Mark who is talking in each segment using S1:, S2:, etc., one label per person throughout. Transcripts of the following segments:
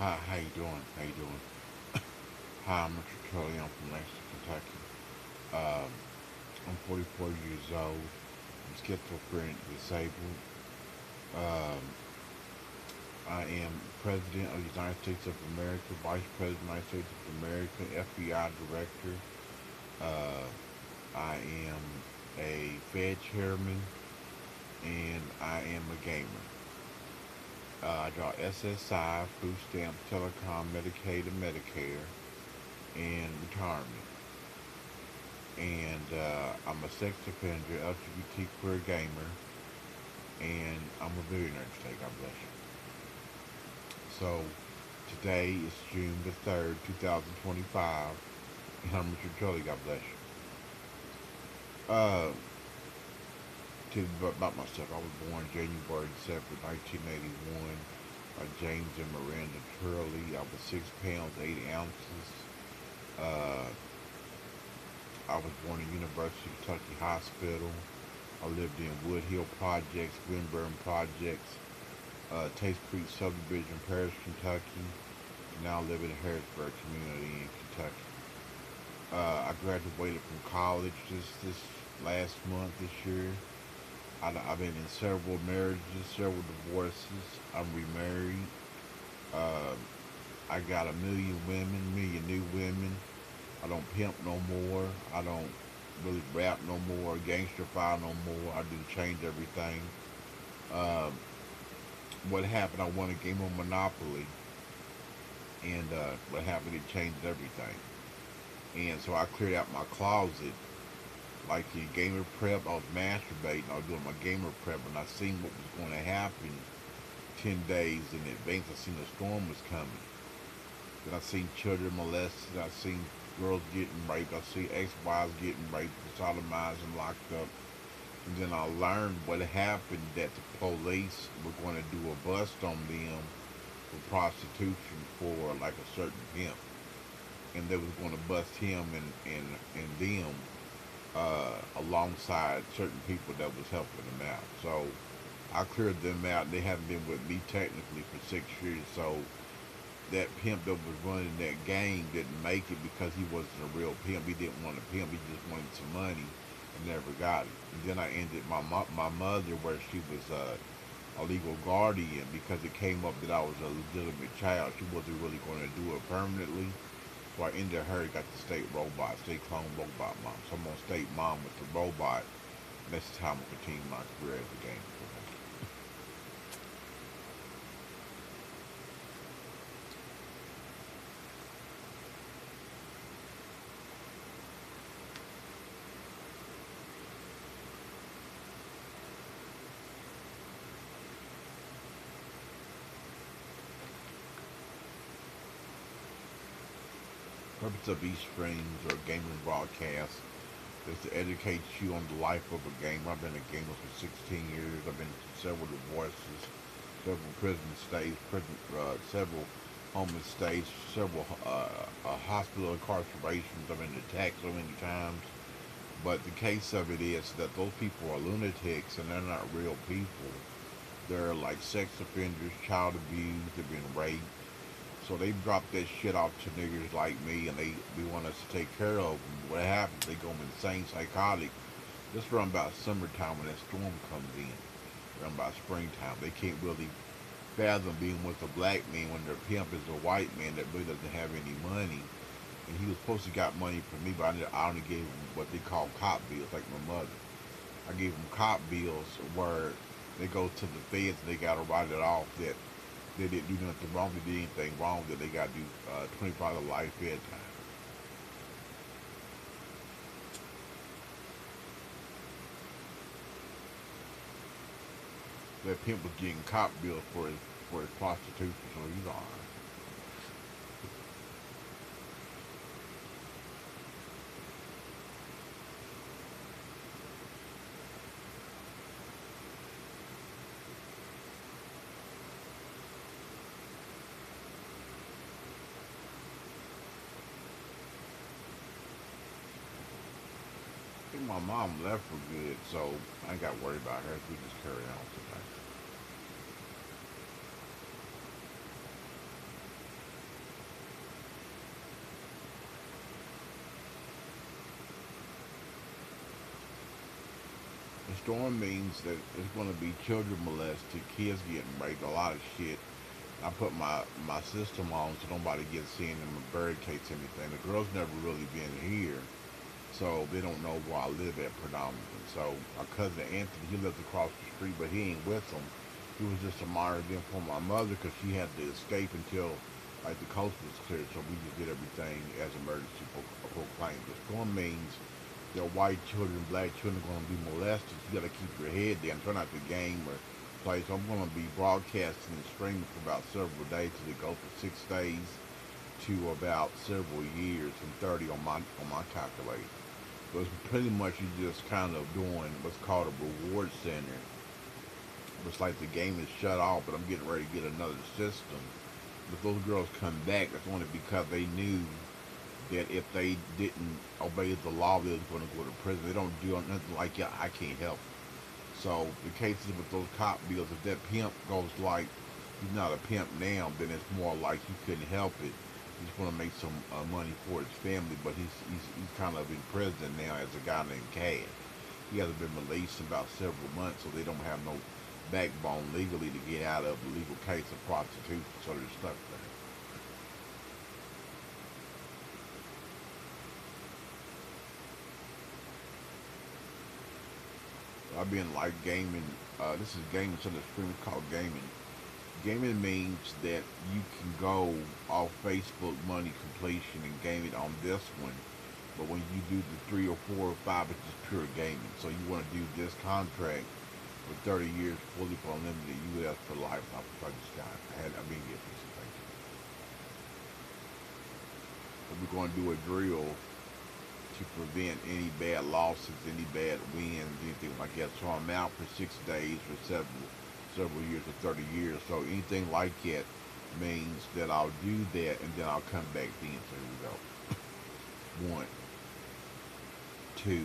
S1: Hi, how you doing? How you doing? Hi, I'm Richard Tully. I'm from Lexington, Kentucky. Um, I'm 44 years old. I'm schizophrenic disabled. Um, I am President of the United States of America, Vice President of the United States of America, FBI Director. Uh, I am a Fed Chairman, and I am a gamer. I draw SSI, food stamps, telecom, Medicaid, and Medicare, and retirement. And I'm a sex offender, LGBT queer gamer, and I'm a billionaire today. God bless you. So today is June the 3rd, 2025, and I'm Richard Tully. God bless you. Uh, tell you about myself. I was born January 7th, 1981. James and Miranda Turley. I was 6 pounds 8 ounces. Uh, I was born at University of Kentucky Hospital. I lived in Wood Hill Projects, Winburn Projects, Taste Creek Subdivision, Paris, Kentucky. Now I live in the Harrisburg community in Kentucky. I graduated from college this last month this year. I've been in several marriages, several divorces. I'm remarried. Uh, I got a million women, million new women. I don't pimp no more. I don't really rap no more, gangsterfy no more. I didn't change everything. Um, what happened? I won a game of Monopoly, and what happened? It changed everything. And so I cleared out my closet, like the gamer prep. I was masturbating. I was doing my gamer prep, and I seen what was going to happen 10 days in advance. I seen the storm was coming. Then I seen children molested. I seen girls getting raped. I see ex-wives getting raped, sodomized, and locked up. And then I learned what happened, that the police were going to do a bust on them for prostitution for like a certain pimp, and they was going to bust him and them alongside certain people that was helping them out. So I cleared them out. They haven't been with me technically for 6 years. So that pimp that was running that game didn't make it because he wasn't a real pimp. He didn't want a pimp. He just wanted some money and never got it. And then I ended my mother where she was a legal guardian because it came up that I was a legitimate child. She wasn't really going to do it permanently. So I ended her, got the state robot, state clone robot mom. So I'm on state mom with the robot. And that's how I'm going to continue my career as a gamer. The purpose of these streams or gaming broadcasts is to educate you on the life of a gamer. I've been a gamer for 16 years. I've been to several divorces, several prison stays, several homeless stays, several hospital incarcerations. I've been attacked so many times. But the case of it is that those people are lunatics and they're not real people. They're like sex offenders, child abuse, they've been raped. So they drop that shit off to niggers like me, and they want us to take care of them. What happens? They go insane, psychotic. This around about summertime when that storm comes in. Around about springtime, they can't really fathom being with a black man when their pimp is a white man that really doesn't have any money. And he was supposed to got money from me, but I only gave him what they call cop bills, like my mother. I gave them cop bills where they go to the feds and they got to write it off that they didn't do nothing wrong, they did anything wrong, that they got to do 25 to life fed time. That pimp was getting cop bills for his prostitution, so he's all right. I think my mom left for good, so I ain't got worried about her. We just carry on today. storm means that it's going to be children molested, kids getting raped, a lot of shit. I put my system on so nobody gets in and barricades anything. The girls never really been here, so they don't know where I live at predominantly. So my cousin Anthony, he lives across the street, but he ain't with them. He was just a minor then for my mother because she had to escape until like the coast was cleared. So we just did everything as emergency proclaimed. The storm means that white children, black children are going to be molested. You got to keep your head down, try not to game or play. So I'm going to be broadcasting and streaming for about several days till it goes for 6 days to about several years and 30 on my calculator. But it's pretty much you just kind of doing what's called a reward center. It's like the game is shut off, but I'm getting ready to get another system. But those girls come back, that's only because they knew that if they didn't obey the law, they was going to go to prison. They don't do nothing like, yeah, I can't help. So the cases with those cop bills, if that pimp goes like, he's not a pimp now, then it's more like he couldn't help it. He's going to make some money for his family, but he's kind of in prison now as a guy named Cash. He hasn't been released in about several months, so they don't have no backbone legally to get out of a legal case of prostitution, so they're stuck there. I've been like gaming. This is gaming, so the stream is called gaming. Gaming means that you can go off Facebook money completion and game it on this one. But when you do the 3 or 4 or 5, it's just pure gaming. So you want to do this contract for 30 years, fully for unlimited US for life. I just got, I've been getting this thing. But we're going to do a drill to prevent any bad losses, any bad wins, anything like that. So I'm out for 6 days for several years or 30 years. So anything like that means that I'll do that and then I'll come back then. So here we go. 1, 2,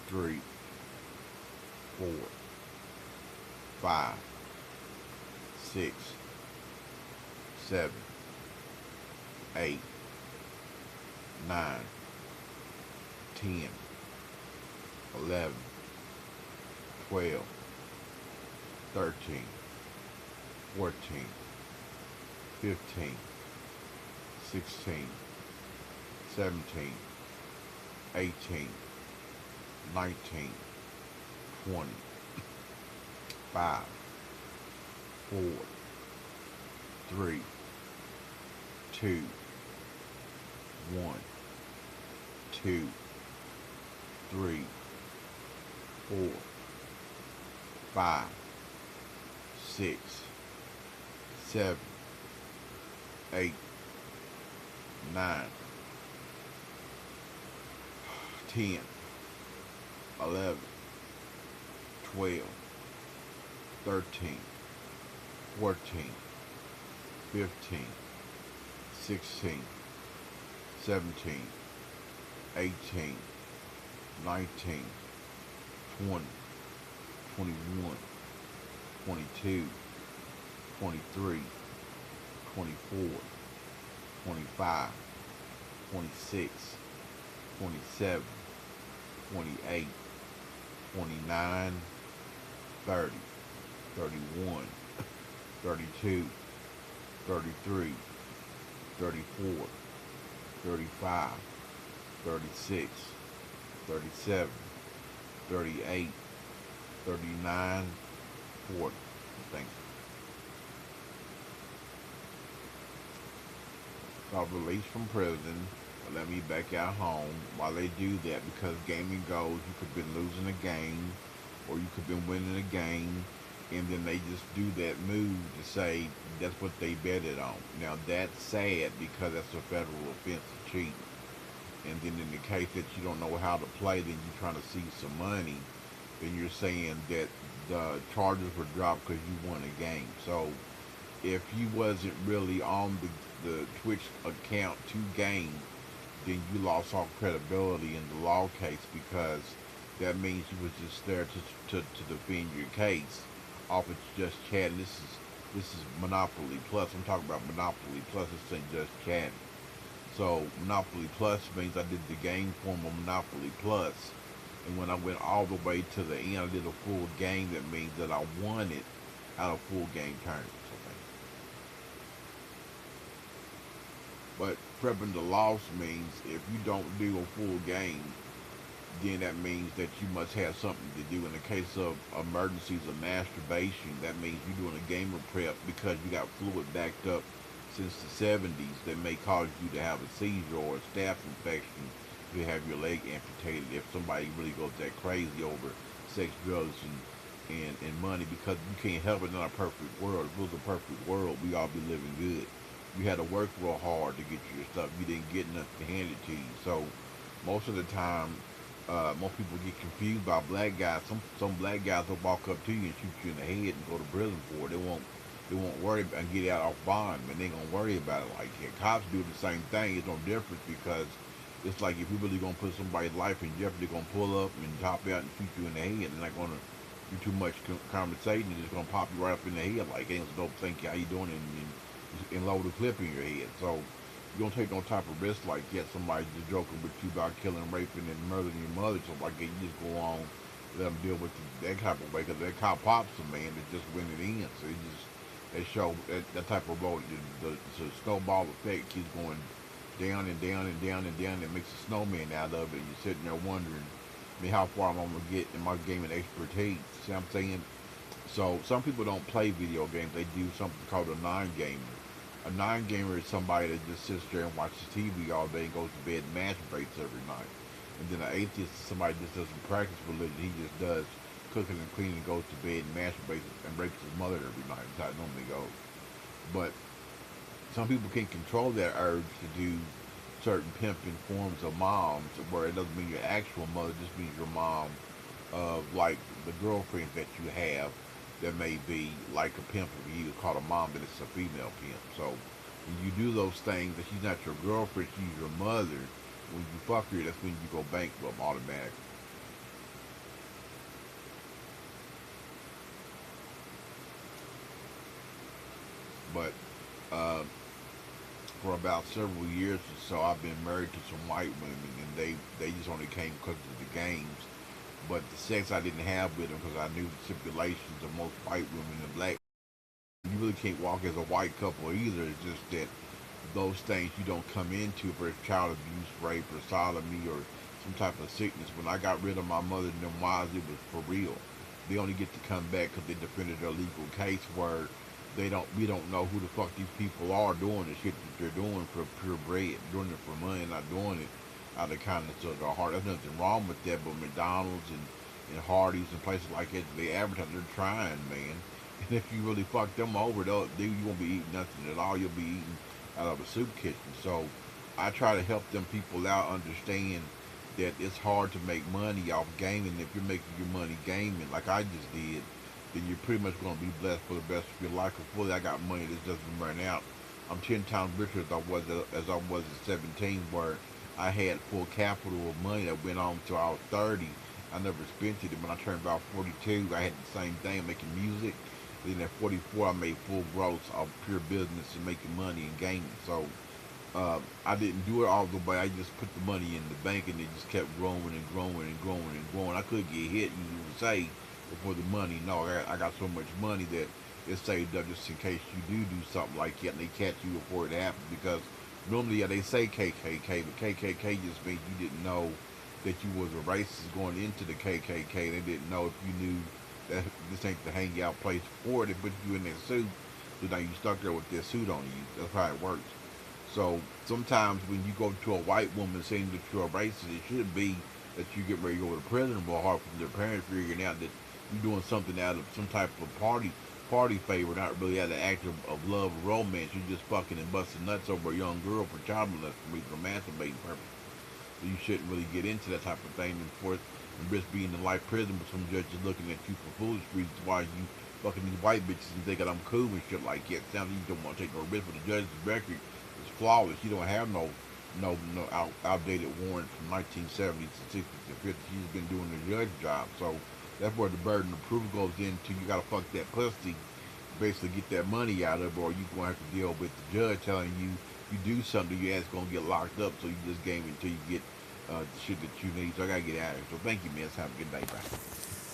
S1: 3, 4, 5, 6, 7, 8, 9, 10, 11, 12, 13, 14, 15, 16, 17, 18, 19, 20, 5, 4, 3, 2, 1, 2, 3, 4, 5, 6, 7, 8, 9, 10, 11, 12, 13, 14, 15, 16, 17, 18, 19, 20, 21, 22, 23, 24, 25, 26, 27, 28, 29, 30, 31, 32, 33, 34, 35, 36, 37, 38, 39, 40. Thank you. So I released from prison. Let me back out home. While they do that, because gaming goes, you could have been losing a game, or you could have been winning a game, and then they just do that move to say that's what they betted on. Now that's sad because that's a federal offense of cheating. And then in the case that you don't know how to play, then you're trying to seize some money, then you're saying that the charges were dropped because you won a game. So if you wasn't really on the Twitch account to game, then you lost all credibility in the law case, because that means you was just there to defend your case off of just chatting. This is Monopoly Plus. I'm talking about Monopoly Plus. This ain't just chatting. So Monopoly Plus means I did the game form of Monopoly Plus, And when I went all the way to the end, I did a full game. That means that I won it out of full game tournaments. Okay. But prepping the loss means if you don't do a full game, then that means that you must have something to do. In the case of emergencies of masturbation, that means you're doing a gamer prep because you got fluid backed up since the 70s that may cause you to have a seizure or a staph infection. You have your leg amputated if somebody really goes that crazy over sex, drugs, and money, because you can't help it in a perfect world. If it was a perfect world, we all be living good. You had to work real hard to get your stuff. You didn't get nothing handed to you. So most of the time, most people get confused by black guys. Some black guys will walk up to you and shoot you in the head and go to prison for it. They won't worry about and get out off bond, but they ain't gonna worry about it like that. Cops do the same thing. It's no difference because it's like if you're really gonna put somebody's life in jeopardy, they're gonna pull up and top out and shoot you in the head. They're not gonna do too much conversating. They're just gonna pop you right up in the head like, hey, don't think how you doing, and load a clip in your head. So you don't take no type of risk like that. Somebody just joking with you about killing, raping, and murdering your mother, so like that, you just go on, let them deal with that type of way. Because that cop pops them, man, that just went it in. So it just they show that type of road, the snowball effect keeps going down and down and down and down. It makes a snowman out of it. You're sitting there wondering, I mean, how far I'm gonna get in my gaming expertise. See what I'm saying? So some people don't play video games. They do something called a non-gamer. A non-gamer is somebody that just sits there and watches TV all day and goes to bed and masturbates every night. And then an atheist is somebody that just doesn't practice religion. He just does cooking and cleaning, goes to bed and masturbates and rapes his mother every night. That's how it normally goes. But some people can control that urge to do certain pimping forms of moms, where it doesn't mean your actual mother, it just means your mom of like the girlfriends that you have that may be like a pimp for you called a mom, but it's a female pimp. So when you do those things, that she's not your girlfriend, she's your mother. When you fuck her, that's when you go bankrupt automatically. But uh, for about several years or so, I've been married to some white women, and they just only came because of the games. But the sex I didn't have with them because I knew the stipulations of most white women and black. You really can't walk as a white couple either. It's just that those things you don't come into for child abuse, rape, or sodomy, or some type of sickness. When I got rid of my mother and them wives, it was for real. They only get to come back because they defended their legal case, where we don't know who the fuck these people are doing the shit that they're doing for pure bread, doing it for money, not doing it out of the kindness of their heart. There's nothing wrong with that, but McDonald's and Hardee's and places like that, they advertise they're trying, man. And if you really fuck them over, you won't be eating nothing at all. You'll be eating out of a soup kitchen. So I try to help them people out understand that it's hard to make money off gaming. If you're making your money gaming, like I just did, then you're pretty much going to be blessed for the rest of your life. Hopefully, I got money that doesn't run out. I'm 10 times richer as I was at 17, where I had full capital of money that went on till I was 30. I never spent it. And when I turned about 42, I had the same thing, making music. Then at 44, I made full gross of pure business and making money and gaming. So I didn't do it all the way. I just put the money in the bank, and it just kept growing and growing and growing and growing. I could get hit, you would say, for the money. No, I got so much money that it's saved up just in case you do something like that and they catch you before it happens. Because normally, yeah, they say KKK, but KKK just means you didn't know that you was a racist going into the KKK. They didn't know if you knew that this ain't the hangout place for it. They put you in that suit, so now you stuck there with that suit on you. That's how it works. So sometimes when you go to a white woman saying that you're a racist, it should be that you get ready to go to prison for hard from their parents figuring out that you're doing something out of some type of party favor, not really out of act of love or romance. You're just fucking and busting nuts over a young girl for child molestation, for masturbating purposes. So you shouldn't really get into that type of thing, and of course, and risk being in life prison with some judges looking at you for foolish reasons why you fucking these white bitches and thinking I'm cool and shit like that. Sounds like you don't want to take no risk, but the judge's record is flawless. You don't have no outdated warrants from 1970s to 60s to 50s. He's been doing the judge job, so that's where the burden of proof goes into. You gotta fuck that pussy, basically get that money out of it, or you gonna have to deal with the judge telling you you do something, your ass gonna get locked up. So you just game until you get shit that you need. So I gotta get out of here. So thank you, miss. Have a good day. Bye.